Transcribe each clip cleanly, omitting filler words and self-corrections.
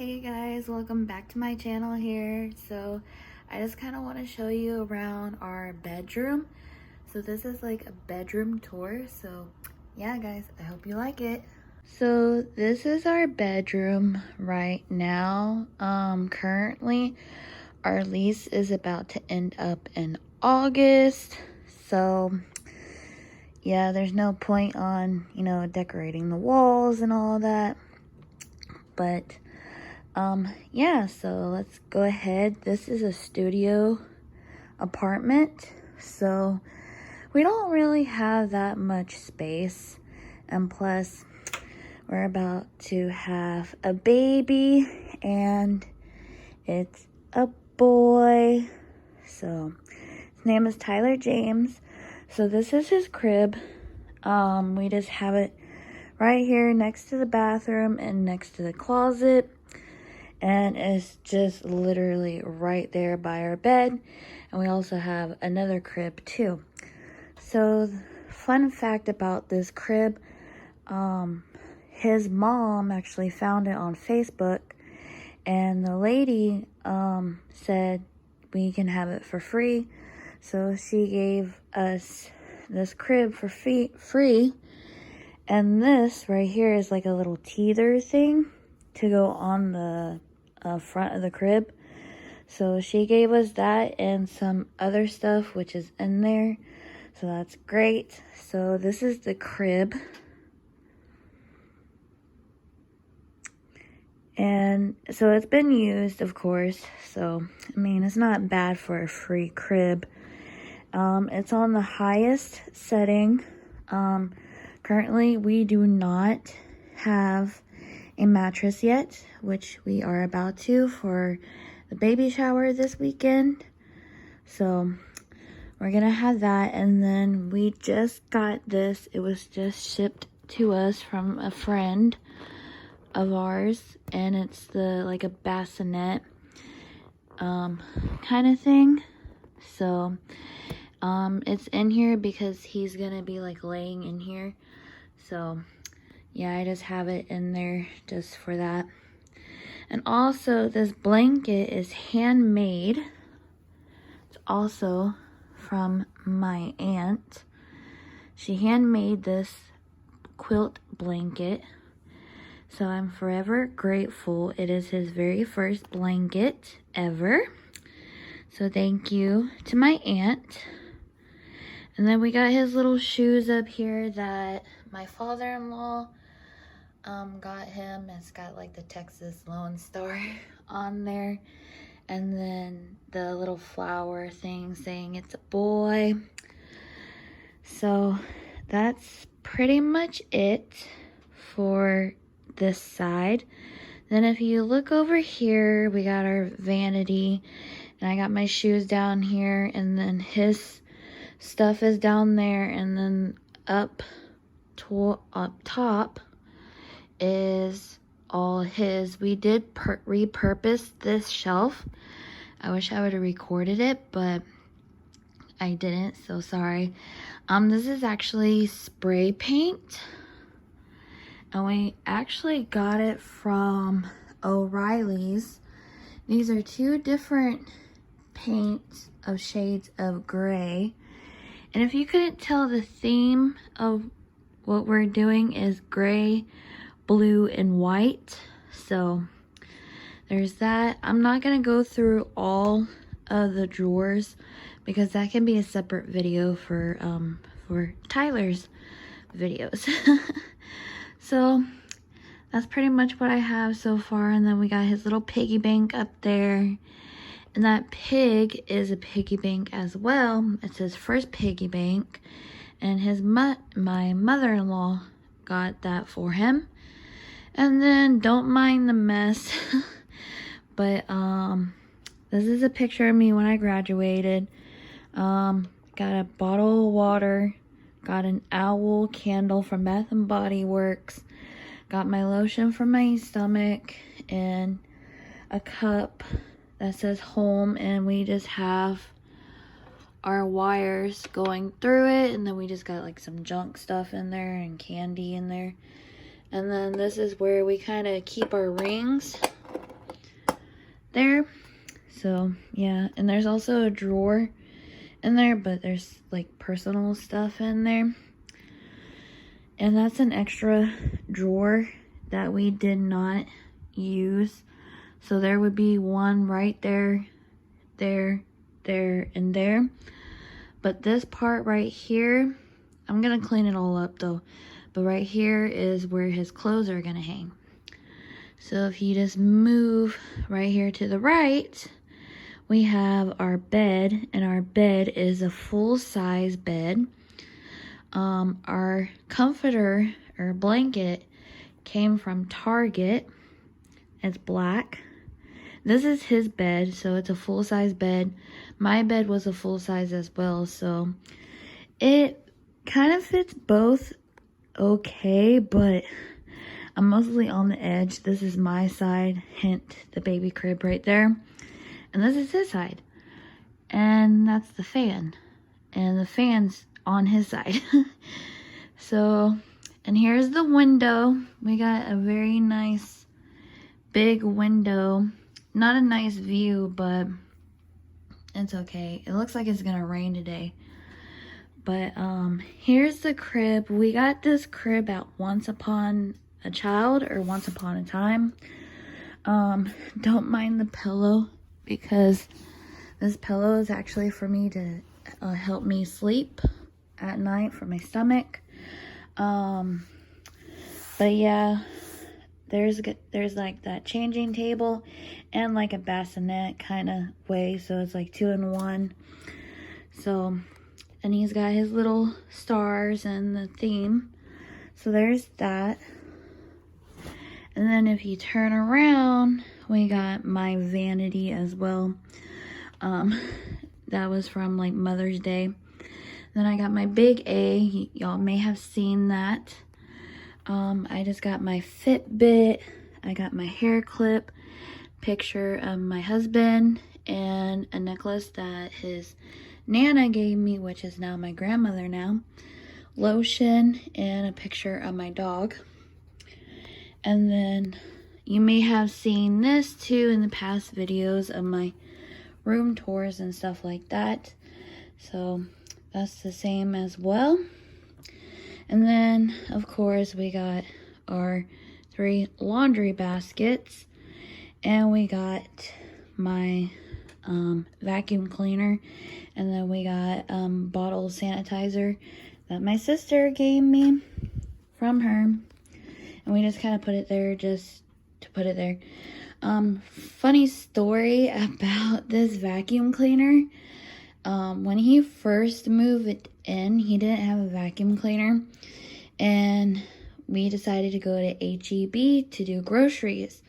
Hey guys, welcome back to my channel here. So I just kind of want to show you around our bedroom. So this is like a bedroom tour. So yeah guys, I hope you like it. So this is our bedroom right now. Currently our lease is about to end up in August. So yeah, there's no point on, decorating the walls and all that. But yeah, so let's go ahead. This is a studio apartment, so we don't really have that much space, and plus we're about to have a baby and it's a boy. So his name is Tyler James. So this is his crib. We just have it right here next to the bathroom and next to the closet. And it's just literally right there by our bed. And we also have another crib too. So fun fact about this crib, his mom actually found it on Facebook. And the lady said we can have it for free. So she gave us this crib for free. And this right here is like a little teether thing to go on the front of the crib. So she gave us that and some other stuff which is in there, so that's great. So this is the crib, and so it's been used, of course. So I mean, it's not bad for a free crib. It's on the highest setting. Currently we do not have a mattress yet, which we are about to for the baby shower this weekend. So we're gonna have that. And then we just got this. It was just shipped to us from a friend of ours, and it's like a bassinet kind of thing. So it's in here because he's gonna be like laying in here. So yeah, I just have it in there just for that. And also, this blanket is handmade. It's also from my aunt. She handmade this quilt blanket. So I'm forever grateful. It is his very first blanket ever. So thank you to my aunt. And then we got his little shoes up here that my father-in-law got him. It's got like the Texas Lone Star on there, and then the little flower thing saying it's a boy. So that's pretty much it for this side. Then if you look over here, we got our vanity, and I got my shoes down here, and then his stuff is down there, and then up top is all his. We did repurpose this shelf. I wish I would have recorded it, but I didn't, so sorry. This is actually spray paint, and we actually got it from O'Reilly's. These are two different paints of shades of gray, and if you couldn't tell, the theme of what we're doing is gray, blue, and white. So there's that. I'm not gonna go through all of the drawers because that can be a separate video for Tyler's videos. So that's pretty much what I have so far. And then we got his little piggy bank up there, and that pig is a piggy bank as well. It's his first piggy bank, and my mother-in-law got that for him. And then don't mind the mess. But this is a picture of me when I graduated. Got a bottle of water, got an owl candle from Bath and Body Works, got my lotion from my stomach, and a cup that says home, and we just have our wires going through it, and then we just got like some junk stuff in there and candy in there. And then this is where we kind of keep our rings. there. So yeah, and there's also a drawer in there, but there's like personal stuff in there. And that's an extra drawer that we did not use. So there would be one right there, there, and there. But this part right here, I'm gonna clean it all up though. But right here is where his clothes are gonna hang. So if you just move right here to the right, we have our bed, and our bed is a full-size bed. Our comforter or blanket came from Target. It's black. This is his bed, so it's a full-size bed. My bed was a full-size as well, so it kind of fits both okay, but I'm mostly on the edge. This is my side, hint the baby crib right there. And this is his side. And that's the fan. And the fan's on his side. So, and here's the window. We got a very nice big window. Not a nice view, but it's okay. It looks like it's gonna rain today. But here's the crib. We got this crib at Once Upon a Child, or Once Upon a Time. Don't mind the pillow, because this pillow is actually for me to help me sleep at night for my stomach. But yeah, there's like that changing table and like a bassinet kind of way, so it's like 2 in 1. So, and he's got his little stars and the theme. So there's that. And then if you turn around, we got my vanity as well. That was from like Mother's Day. Then I got my big A. Y'all may have seen that. I just got my Fitbit. I got my hair clip, picture of my husband, and a necklace that his Nana gave me, which is now my grandmother now. Lotion, and a picture of my dog. And then you may have seen this too in the past videos of my room tours and stuff like that. So that's the same as well. And then of course we got our 3 laundry baskets, and we got my vacuum cleaner, and then we got bottle sanitizer that my sister gave me from her, and we just kind of put it there just to put it there. Funny story about this vacuum cleaner. When he first moved in, he didn't have a vacuum cleaner, and we decided to go to H-E-B to do groceries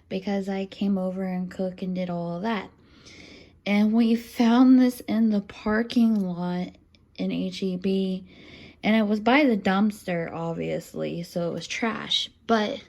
because I came over and cooked and did all of that. And we found this in the parking lot in H-E-B, and it was by the dumpster, obviously, so it was trash. But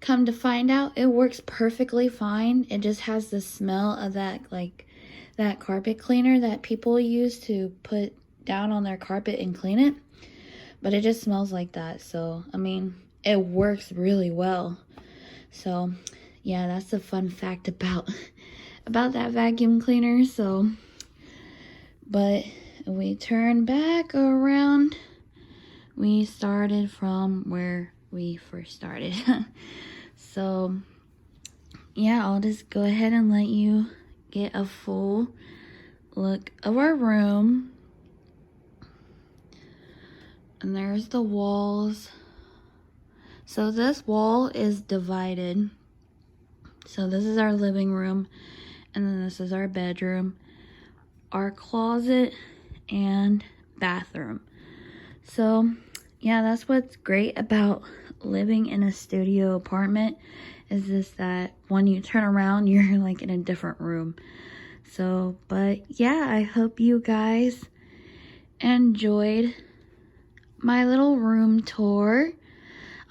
come to find out, it works perfectly fine. It just has the smell of that, like, that carpet cleaner that people use to put down on their carpet and clean it. But it just smells like that. So, I mean, it works really well. So, yeah, that's a fun fact about that vacuum cleaner. So, but we turn back around. We started from where we first started. So, yeah, I'll just go ahead and let you get a full look of our room. And there's the walls. So this wall is divided. So this is our living room, and then this is our bedroom, our closet, and bathroom. So yeah, that's what's great about living in a studio apartment, is just that when you turn around, you're like in a different room. So, but yeah, I hope you guys enjoyed my little room tour.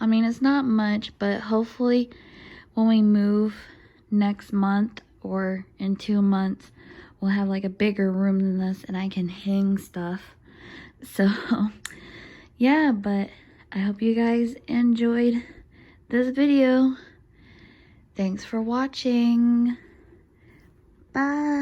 I mean, it's not much, but hopefully when we move next month or in 2 months, we'll have like a bigger room than this and I can hang stuff. So yeah, but I hope you guys enjoyed this video. Thanks for watching. Bye.